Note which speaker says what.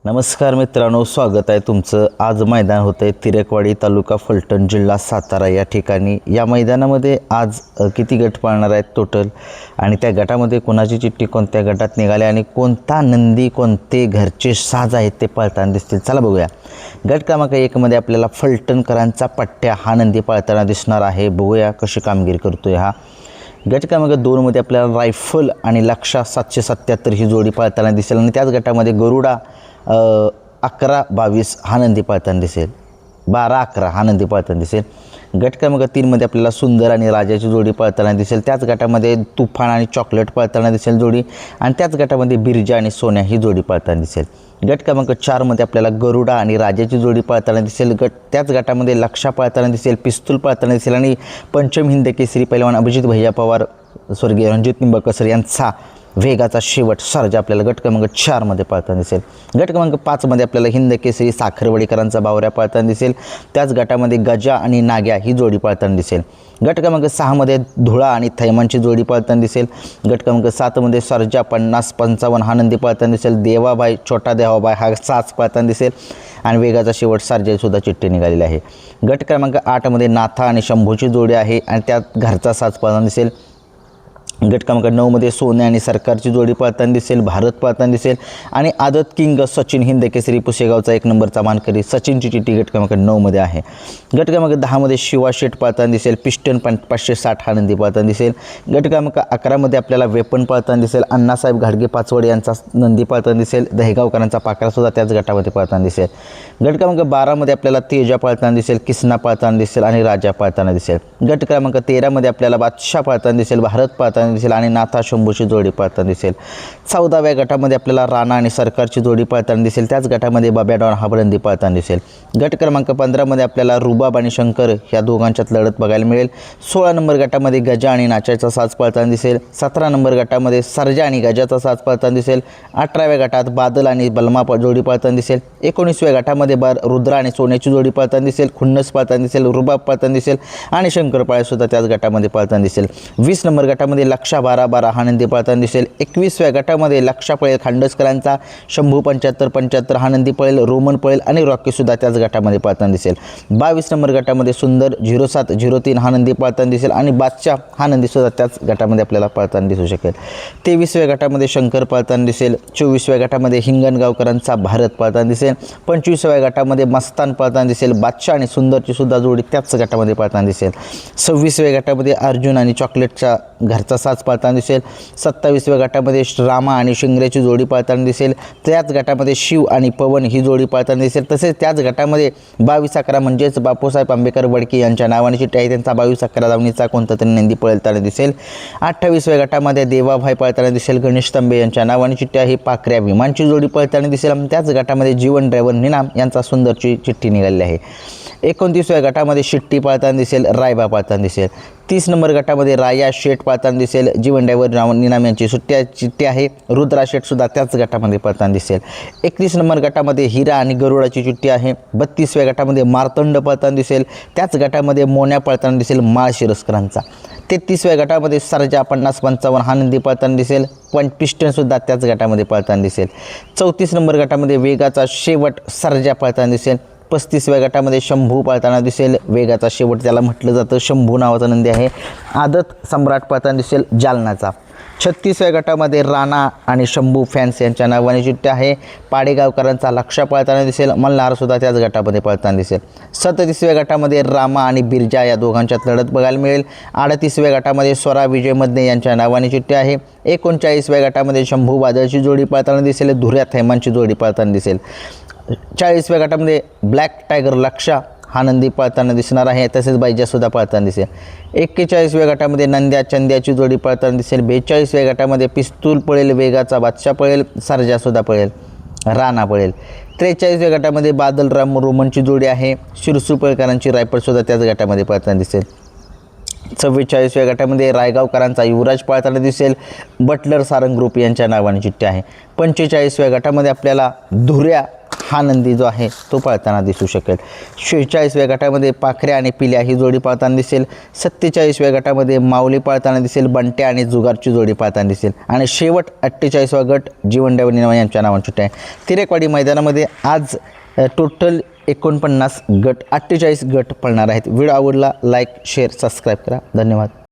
Speaker 1: नमस्कार मित्रांनो, स्वागत आहे तुमचं। आज मैदान होतं आहे तिरेकवाडी, तालुका फलटण, जिल्हा सातारा या ठिकाणी। या मैदानामध्ये आज किती गट पाळणार आहेत टोटल आणि त्या गटामध्ये कोणाची चिठ्ठी कोणत्या गटात निघाली आणि कोणता नंदी कोणते घरचे साज आहेत ते पाळताना दिसतील, चला बघूया। गट क्रमांक 1 मध्ये आपल्याला फलटणकरांचा पट्ट्या हा नंदी पाळताना दिसणार आहे। बघूया कशी कामगिरी करतोय हा। गट क्रमांक 2 मध्ये आपल्याला रायफल आणि लक्षा 777 ही जोडी पाळताना दिसेल आणि त्याच गटामध्ये गरुडा 11-22 हा नंदी पाळताना दिसेल, 12-11 हा नंदी पाळताना दिसेल। गट क्रमांक 3 मध्ये आपल्याला सुंदर आणि राजाची जोडी पाळताना दिसेल। त्याच गटामध्ये तुफान आणि चॉकलेट पाळताना दिसेल जोडी आणि त्याच गटामध्ये बिरजा आणि सोन्या ही जोडी पाळताना दिसेल। गट क्रमांक 4 मध्ये आपल्याला गरुडा आणि राजाची जोडी पाळताना दिसेल। त्याच गटामध्ये लक्षा पाळताना दिसेल, पिस्तूल पाळताना दिसेल आणि पंचम हिंद केसरी पैलवान अभिजित भैया पवार स्वर्गीय रणजित निंबाळकर यांचा वेगाचा शेवट सर्जा आपल्याला गट क्रमांक 4 मध्ये पाळताना दिसेल। गट क्रमांक 5 मध्ये आपल्याला हिंद केसरी साखरवाडीकरांचा बावऱ्या पाळताना दिसेल। त्याच गटामध्ये गजा आणि नाग्या ही जोडी पाळताना दिसेल। गट क्रमांक 6 मध्ये धुळा आणि थैमानची जोडी पाळताना दिसेल। गट क्रमांक 7 मध्ये सर्जा 50-55 हा नंदी पाळताना दिसेल। देवाबाई छोटा देवाबाई हा साज पाळताना दिसेल आणि वेगाचा शेवट सर्जा सुद्धा चिठ्ठी निघालेली आहे। गट क्रमांक 8 मध्ये नाथा आणि शंभूची जोडी आहे आणि त्यात घरचा साज पाळताना दिसेल। गट क्रमांक 9 मध्ये सोन्या आणि सरकारची जोडी पाळताना दिसेल, भारत पाळताना दिसेल आणि आदत किंग सचिन हिंद केसरी पुसेगावचा 1 नंबरचा मानकरी सचिनची चिठ्ठी गट क्रमांक 9 मध्ये आहे। गट क्रमांक 10 मध्ये शिवा शेठ पाळताना दिसेल, पिस्टन 560 हा नंदी पाळताना दिसेल। गट क्रमांक 11 मध्ये आपल्याला वेपन पाळताना दिसेल, अण्णासाहेब घाडगे पाचवड यांचा नंदी पाळताना दिसेल। दहेगावकरांचा पाकरा सुद्धा त्याच गटामध्ये पाळताना दिसेल। गट क्रमांक 12 मध्ये आपल्याला तेजा पाळताना दिसेल, किसना पाळताना दिसेल आणि राजा पाळताना दिसेल। गट क्रमांक 13 मध्ये आपल्याला बादशाह पाळताना दिसेल, भारत पाळताना दिसेल आणि नाथा शंभूची जोडी पाळताना दिसेल। 14व्या गटामध्ये आपल्याला राणा आणि सरकारची जोडी पाळताना दिसेल। त्याच गटामध्ये बाब्या डॉन हा बलंदी पाळताना दिसेल। गट क्रमांक 15 मध्ये आपल्याला रुबाब आणि शंकर ह्या दोघांच्यात लढत बघायला मिळेल। 16 नंबर गटामध्ये गजा आणि नाचाचा साज पाळताना दिसेल। 17 नंबर गटामध्ये सर्जा आणि गजाचा साज पाळताना दिसेल। 18व्या गटात बादल आणि बलमा जोडी पाळताना दिसेल। 19व्या गटामध्ये रुद्रा आणि सोन्याची जोडी पाळताना दिसेल, खुन्नस पाळताना दिसेल, रुबाब पाळताना दिसेल आणि शंकरपाळे सुद्धा त्याच गटामध्ये पाळताना दिसेल। 20 नंबर गटामध्ये लक्षा 12-12 हा नंदी पाळताना दिसेल। 21व्या गटामध्ये लक्षा पळेल खांडसकरांचा, शंभू 75-75 हा नंदी पळेल, रोमन पळेल आणि रॉकी सुद्धा त्याच गटामध्ये पाळताना दिसेल। 22 नंबर गटामध्ये सुंदर 07-03 हा नंदी पाळताना दिसेल आणि बादशाह हा नंदी सुद्धा त्याच गटामध्ये आपल्याला पाळताना दिसू शकेल। 23व्या गटामध्ये शंकर पाळताना दिसेल। 24व्या गटामध्ये हिंगणगावकरांचा भारत पाळताना दिसेल। 25व्या गटामध्ये मस्तान पाळताना दिसेल, बादशाह आणि सुंदरची सुद्धा जोडी त्याच गटामध्ये पाळताना दिसेल। 26व्या गटामध्ये अर्जुन आणि चॉकलेटचा घरचा साज पाळताना दिसेल। 27व्या गटामध्ये रामा आणि शिंगऱ्याची जोडी पाळताना दिसेल। त्याच गटामध्ये शिव आणि पवन ही जोडी पाळताना दिसेल। तसेच त्याच गटामध्ये 22-11 म्हणजेच बापूसाहेब आंबेकर वडके यांच्या नावाने चिठ्ठी आहे, त्यांचा 22-11 धावणीचा कोणता तरी नंदी पळताना दिसेल। 28व्या गटामध्ये देवाभाई पाळताना दिसेल, गणेश तांबे यांच्या नावाने चिठ्ठी आहे, पाखऱ्या विमानची जोडी पळताना दिसेल। त्याच गटामध्ये जीवन ड्रायव्हर निनाम यांचा सुंदरची चिठ्ठी निघालेली आहे। 29व्या गटामध्ये शिट्टी पाळताना दिसेल, रायबा पाळताना दिसेल। 30 नंबर गटामध्ये राया शेठ पाळताना दिसेल, जीवन ड्रायव्हर निनाम यांची चिठ्ठी आहे, रुद्रा शेठ सुद्धा त्याच गटामध्ये पाळताना दिसेल। 31 नंबर गटामध्ये हिरा आणि गरुडाची चिठ्ठी आहे। 32व्या गटामध्ये मार्तंड पाळताना दिसेल, त्याच गटामध्ये मोन्या पाळताना दिसेल माळशिरस्करांचा। 33व्या गटामध्ये सर्जा 50-55 हा नंदी पाळताना दिसेल, पण पिस्टन सुद्धा त्याच गटामध्ये पाळताना दिसेल। 34 नंबर गटामध्ये वेगाचा शेवट सर्जा पाळताना दिसेल। 35व्या गटामध्ये शंभू पाळताना दिसेल, वेगाचा शेवट त्याला म्हटलं जातं, शंभू नावाचा नंदी आहे। आदत सम्राट पाळताना दिसेल, जालनाचा। 36व्या गटामध्ये राणा आणि शंभू फॅन्स यांच्या नावाने चिठ्ठी आहे, पाडेगावकरांचा लक्षा पाळताना दिसेल, मल्हार सुद्धा त्याच गटामध्ये पाळताना दिसेल। 37व्या गटामध्ये रामा आणि बिरजा या दोघांच्यात लढत बघायला मिळेल। 38व्या गटामध्ये स्वरा विजय मदने यांच्या नावाने चिठ्ठी आहे। 39व्या गटामध्ये शंभू वादळची जोडी पाळताना दिसेल, धुऱ्या थैमानची जोडी पाळताना दिसेल। 40व्या गटामध्ये ब्लॅक टायगर लक्षा हा नंदी पाळताना दिसणार आहे, तसेच बाईजा सुद्धा पाळताना दिसेल। 41व्या गटामध्ये नंद्या चंद्याची जोडी पाळताना दिसेल। 42व्या गटामध्ये पिस्तूल पळेल, वेगाचा बादशाह पळेल, सर्जा सुद्धा पळेल, राणा पळेल। 43व्या गटामध्ये बादल रोमनची जोडी आहे, शिरसू पळकरांची रायफल सुद्धा त्याच गटामध्ये पाळताना दिसेल। 44व्या गटामध्ये रायगावकरांचा युवराज पाळताना दिसेल, बटलर सारंग ग्रुप यांच्या नावाने चिठ्ठी आहे। 45व्या गटामध्ये आपल्याला धुऱ्या हा नंदी जो आहे तो पळताना दिसू शकेल. 46व्या गटामध्ये पाखऱ्या आणि पिल्या ही जोडी पळताना दिसेल. 47व्या गटामध्ये माऊली पळताना दिसेल. बंट्या आणि जुगारची जोडी पळताना दिसेल. आणि शेवट 48वा गट जीवन डावणी यांच्या नावाने सुट्टी आहे. तिरेकवाडी मैदानामध्ये आज टोटल 49 गट 48 गट पळणार आहेत. व्हिडिओ आवडला लाईक शेअर सबस्क्राईब करा. धन्यवाद.